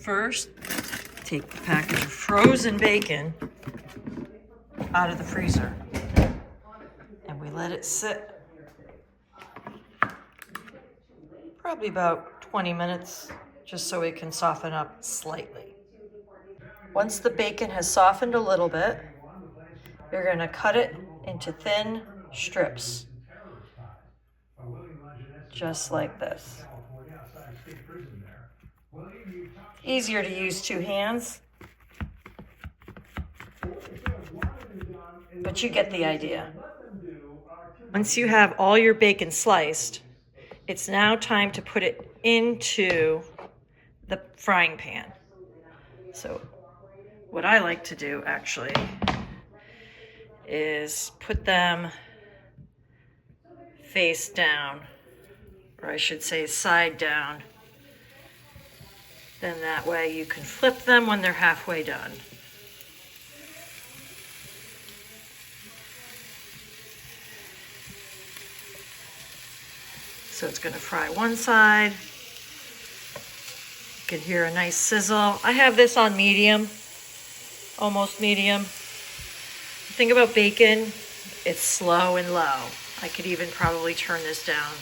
First, take the package of frozen bacon out of the freezer and we let it sit probably about 20 minutes just so it can soften up slightly. Once the bacon has softened a little bit, you're going to cut it into thin strips, just like this. Easier to use two hands, but you get the idea. Once you have all your bacon sliced, it's now time to put it into the frying pan. So what I like to do actually is put them face down, or I should say side down. Then that way you can flip them when they're halfway done. So it's going to fry one side. You can hear a nice sizzle. I have this on medium, almost medium. The thing about bacon, it's slow and low. I could even probably turn this down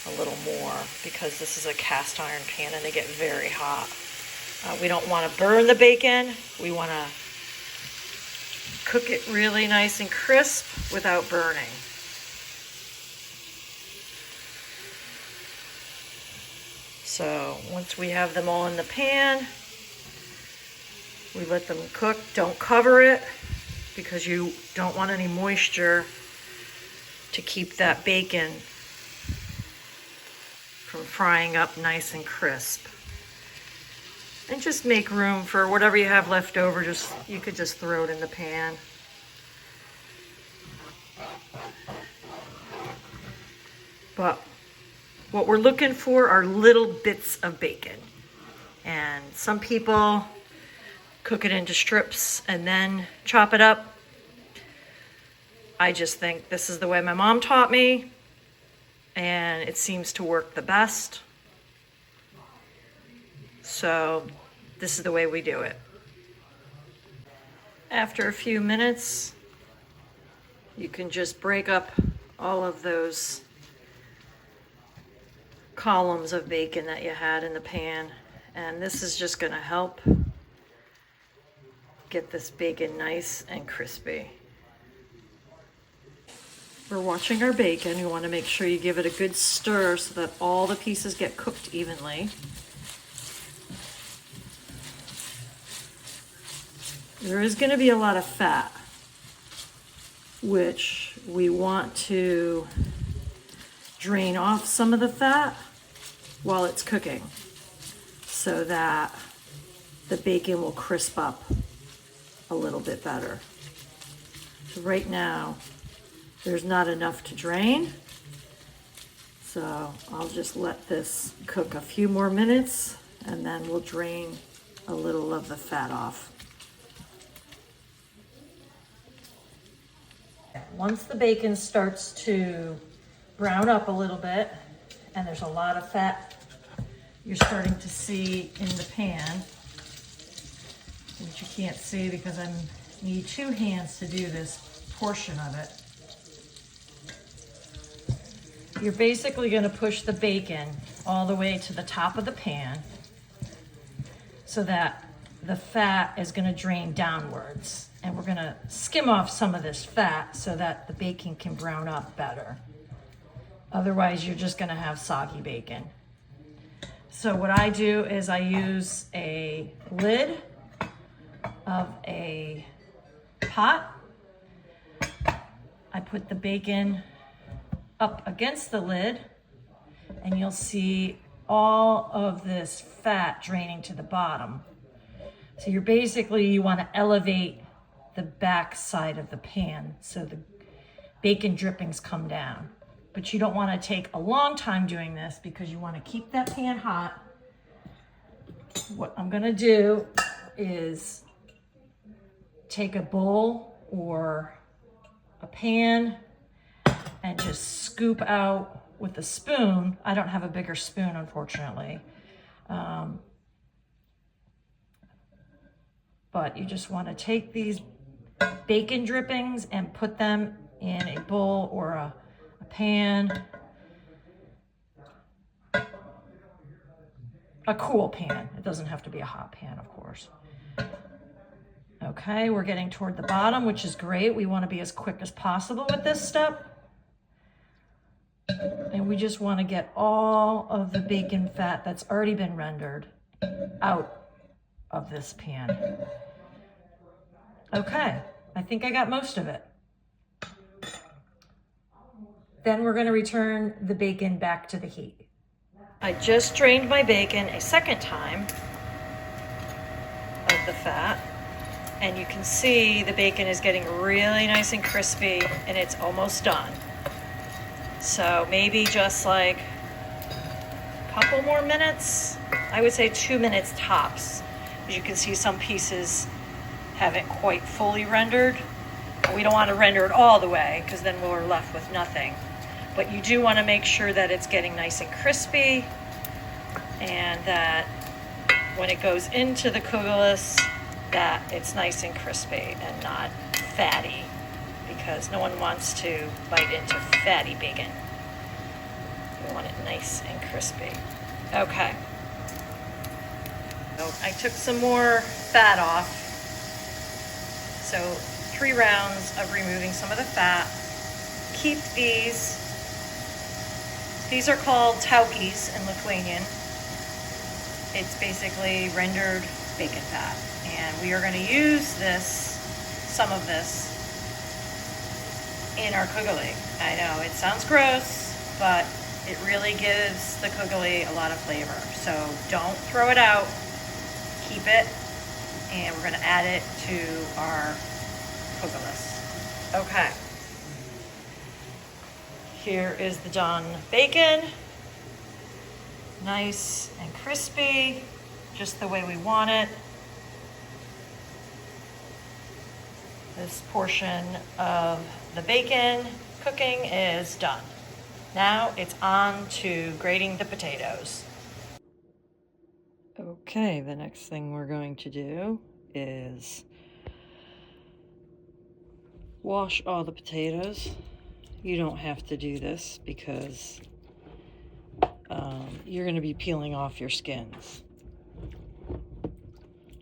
a little more because this is a cast iron pan and they get very hot. We don't want to burn the bacon. We want to cook it really nice and crisp without burning. So once we have them all in the pan, we let them cook. Don't cover it because you don't want any moisture to keep that bacon from frying up nice and crisp. And just make room for whatever you have left over. You could just throw it in the pan. But what we're looking for are little bits of bacon. And some people cook it into strips and then chop it up. I just think this is the way my mom taught me, and it seems to work the best. So this is the way we do it. After a few minutes, you can just break up all of those columns of bacon that you had in the pan, and this is just going to help get this bacon nice and crispy. We're watching our bacon. You want to make sure you give it a good stir so that all the pieces get cooked evenly. There is going to be a lot of fat, which we want to drain off some of the fat while it's cooking so that the bacon will crisp up a little bit better. So right now, there's not enough to drain. So I'll just let this cook a few more minutes and then we'll drain a little of the fat off. Once the bacon starts to brown up a little bit and there's a lot of fat you're starting to see in the pan, which you can't see because I need two hands to do this portion of it. You're basically going to push the bacon all the way to the top of the pan so that the fat is going to drain downwards. And we're going to skim off some of this fat so that the bacon can brown up better. Otherwise, you're just going to have soggy bacon. So what I do is I use a lid of a pot. I put the bacon up against the lid and you'll see all of this fat draining to the bottom. So you want to elevate the back side of the pan so the bacon drippings come down. But you don't want to take a long time doing this because you want to keep that pan hot. What I'm going to do is take a bowl or a pan and just scoop out with a spoon. I don't have a bigger spoon, unfortunately. but you just want to take these bacon drippings and put them in a bowl or a pan, a cool pan. It doesn't have to be a hot pan, of course. Okay, we're getting toward the bottom, which is great. We want to be as quick as possible with this step. And we just want to get all of the bacon fat that's already been rendered out of this pan. Okay, I think I got most of it. Then we're going to return the bacon back to the heat. I just drained my bacon a second time of the fat. And you can see the bacon is getting really nice and crispy, and it's almost done. So maybe just like a couple more minutes. I would say 2 minutes tops. As you can see, some pieces haven't quite fully rendered. We don't want to render it all the way because then we're left with nothing. But you do want to make sure that it's getting nice and crispy, and that when it goes into the Kugelis, that it's nice and crispy and not fatty, because no one wants to bite into fatty bacon. You want it nice and crispy. Okay. So I took some more fat off. So 3 rounds of removing some of the fat. Keep these. These are called taukis in Lithuanian. It's basically rendered bacon fat. And we are going to use this, some of this, in our kugeli. I know it sounds gross, but it really gives the kugeli a lot of flavor. So don't throw it out, keep it, and we're going to add it to our kugelis. Okay. Here is the done bacon. Nice and crispy, just the way we want it. This portion of the bacon cooking is done. Now it's on to grating the potatoes. Okay, the next thing we're going to do is wash all the potatoes. You don't have to do this because you're going to be peeling off your skins.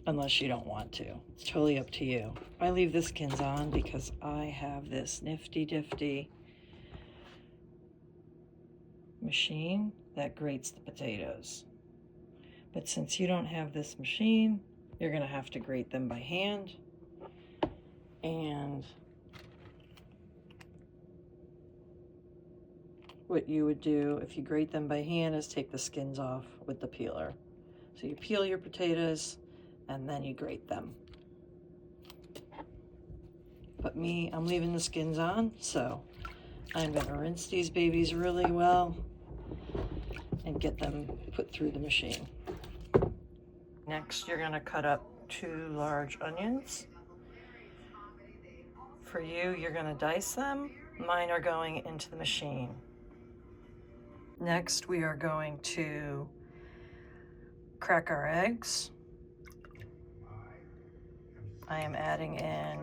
Unless you don't want to. It's totally up to you. I leave the skins on because I have this nifty machine that grates the potatoes. But since you don't have this machine, you're going to have to grate them by hand. And what you would do if you grate them by hand is take the skins off with the peeler. So you peel your potatoes and then you grate them. But me, I'm leaving the skins on, so I'm going to rinse these babies really well and get them put through the machine. Next, you're going to cut up 2 large onions. For you, you're going to dice them. Mine are going into the machine. Next, we are going to crack our eggs. I am adding in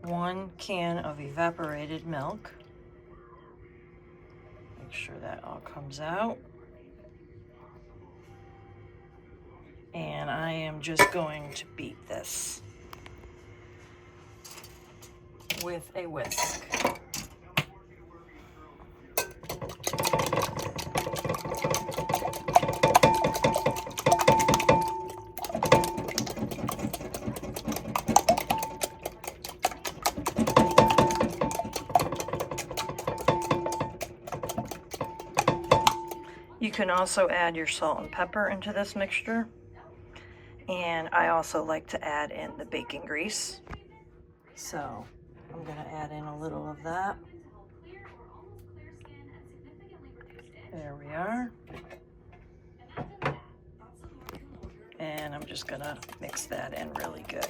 1 can of evaporated milk. Make sure that all comes out. And I am just going to beat this with a whisk. You can also add your salt and pepper into this mixture. And I also like to add in the bacon grease. So I'm going to add in a little of that. There we are. And I'm just going to mix that in really good.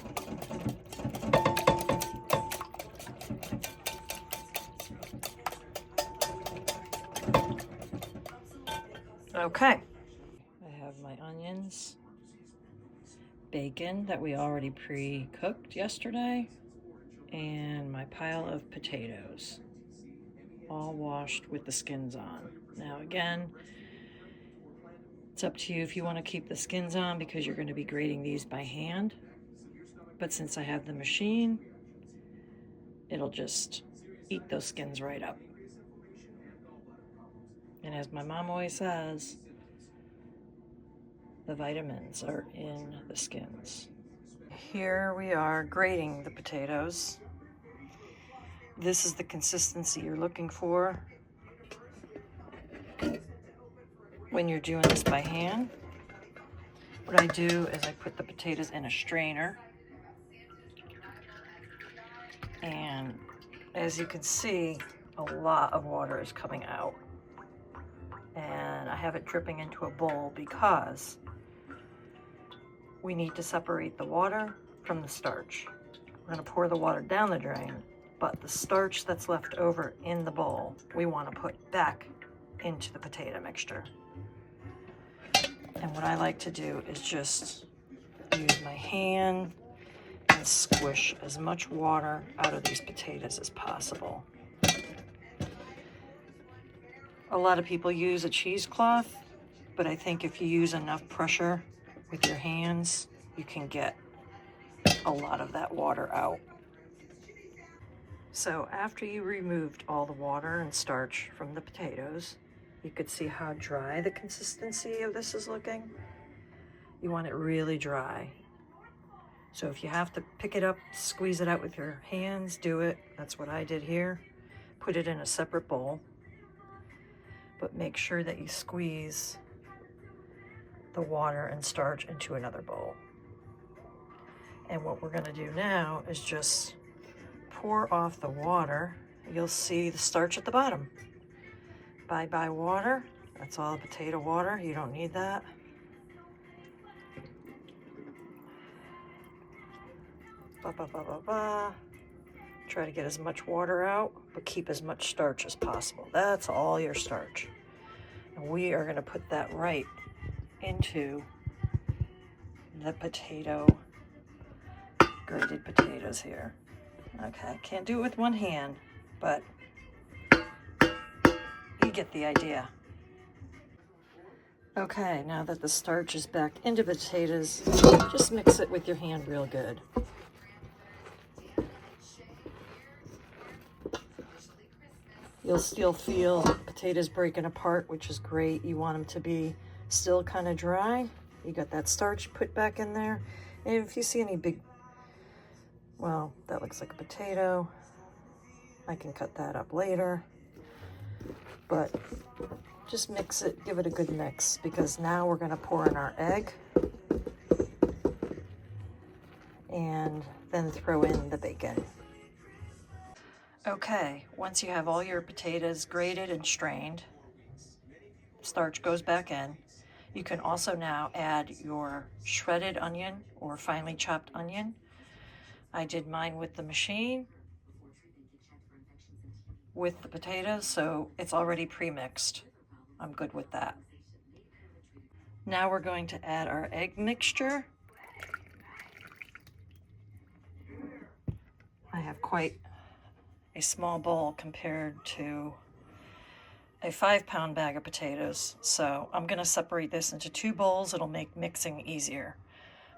Okay. I have my onions bacon that we already pre-cooked yesterday, and my pile of potatoes, all washed with the skins on. Now again, it's up to you if you want to keep the skins on because you're going to be grating these by hand. But since I have the machine, it'll just eat those skins right up. And as my mom always says, the vitamins are in the skins. Here we are grating the potatoes. This is the consistency you're looking for when you're doing this by hand. What I do is I put the potatoes in a strainer. And as you can see, a lot of water is coming out. And I have it dripping into a bowl because we need to separate the water from the starch. We're going to pour the water down the drain, but the starch that's left over in the bowl, we want to put back into the potato mixture. And what I like to do is just use my hand and squish as much water out of these potatoes as possible. A lot of people use a cheesecloth, but I think if you use enough pressure with your hands, you can get a lot of that water out. So after you removed all the water and starch from the potatoes, you could see how dry the consistency of this is looking. You want it really dry. So if you have to pick it up, squeeze it out with your hands, do it. That's what I did here. Put it in a separate bowl, but make sure that you squeeze the water and starch into another bowl. And what we're gonna do now is just pour off the water. You'll see the starch at the bottom. Bye-bye water. That's all potato water. You don't need that. Try to get as much water out, but keep as much starch as possible. That's all your starch. And we are gonna put that right into the grated potatoes here. Okay, can't do it with one hand, but you get the idea. Okay, now that the starch is back into potatoes, just mix it with your hand real good. You'll still feel potatoes breaking apart, which is great. You want them to be still kind of dry. You got that starch put back in there. And if you see any big, well, that looks like a potato. I can cut that up later. But just mix it, give it a good mix, because now we're going to pour in our egg and then throw in the bacon. Okay, once you have all your potatoes grated and strained, starch goes back in. You can also now add your shredded onion or finely chopped onion. I did mine with the machine with the potatoes, so it's already pre-mixed. I'm good with that. Now we're going to add our egg mixture. I have quite a small bowl compared to a 5-pound bag of potatoes, so I'm going to separate this into 2 bowls. It'll make mixing easier,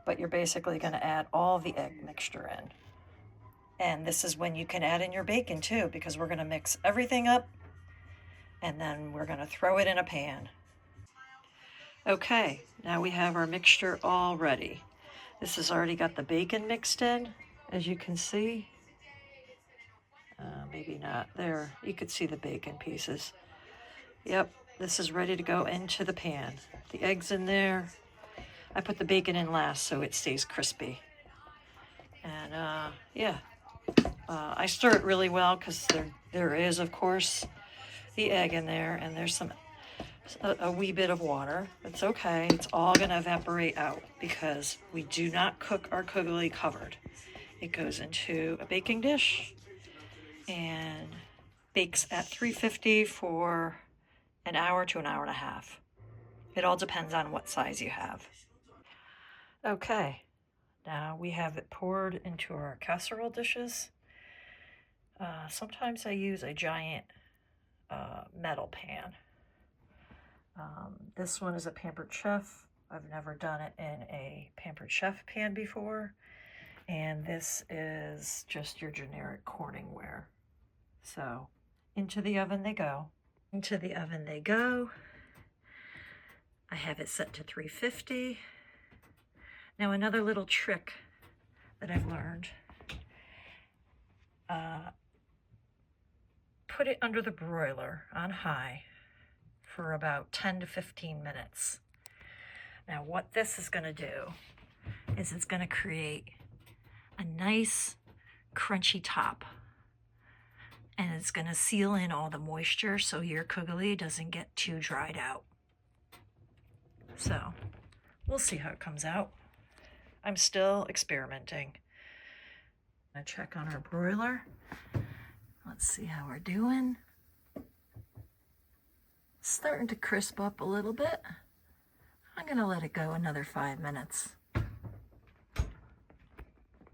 but you're basically going to add all the egg mixture in. And this is when you can add in your bacon too, because we're going to mix everything up and then we're going to throw it in a pan. Okay, now we have our mixture all ready. This has already got the bacon mixed in, as you can see. Maybe not. There, you could see the bacon pieces. Yep, this is ready to go into the pan. The egg's in there. I put the bacon in last so it stays crispy. And yeah, I stir it really well because there is, of course, the egg in there, and there's a wee bit of water. It's okay. It's all going to evaporate out because we do not cook our kugeli covered. It goes into a baking dish and bakes at 350 for an hour to an hour and a half. It all depends on what size you have. Okay, Now we have it poured into our casserole dishes. Sometimes I use a giant metal pan. This one is a Pampered Chef. I've never done it in a Pampered Chef pan before. And this is just your generic Corningware. So into the oven they go. Into the oven they go. I have it set to 350. Now another little trick that I've learned. Put it under the broiler on high for about 10 to 15 minutes. Now what this is going to do is it's going to create a nice crunchy top. And it's going to seal in all the moisture so your kugeli doesn't get too dried out. So we'll see how it comes out. I'm still experimenting. I check on our broiler. Let's see how we're doing. Starting to crisp up a little bit. I'm gonna let it go another 5 minutes.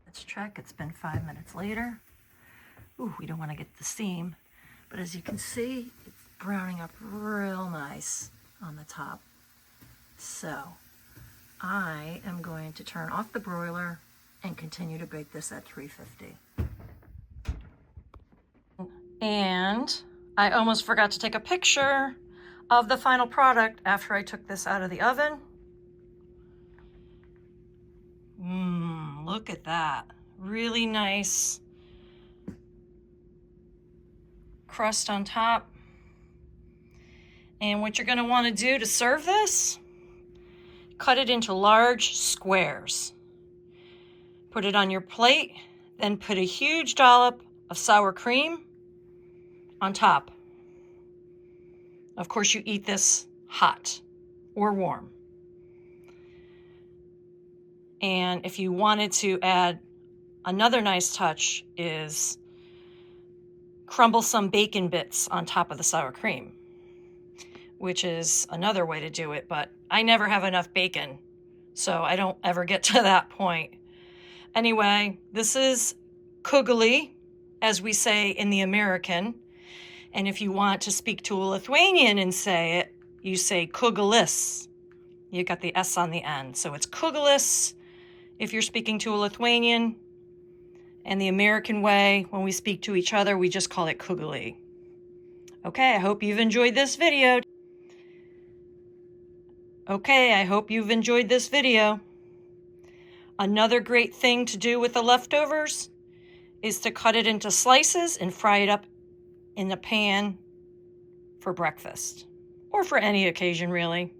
Let's check, it's been 5 minutes later. Ooh, we don't wanna get the seam, but as you can see, it's browning up real nice on the top. So I am going to turn off the broiler and continue to bake this at 350. And I almost forgot to take a picture of the final product after I took this out of the oven. Look at that. Really nice crust on top. And what you're going to want to do to serve this, cut it into large squares. Put it on your plate, then put a huge dollop of sour cream on top. Of course, you eat this hot or warm. And if you wanted to add another nice touch is crumble some bacon bits on top of the sour cream, which is another way to do it, but I never have enough bacon, so I don't ever get to that point. Anyway, this is Kugeli, as we say in the American. And if you want to speak to a Lithuanian and say it, you say Kugelis. You got the S on the end. So it's Kugelis if you're speaking to a Lithuanian. And the American way, when we speak to each other, we just call it Kugeli. Okay, I hope you've enjoyed this video. Another great thing to do with the leftovers is to cut it into slices and fry it up in the pan for breakfast, or for any occasion really.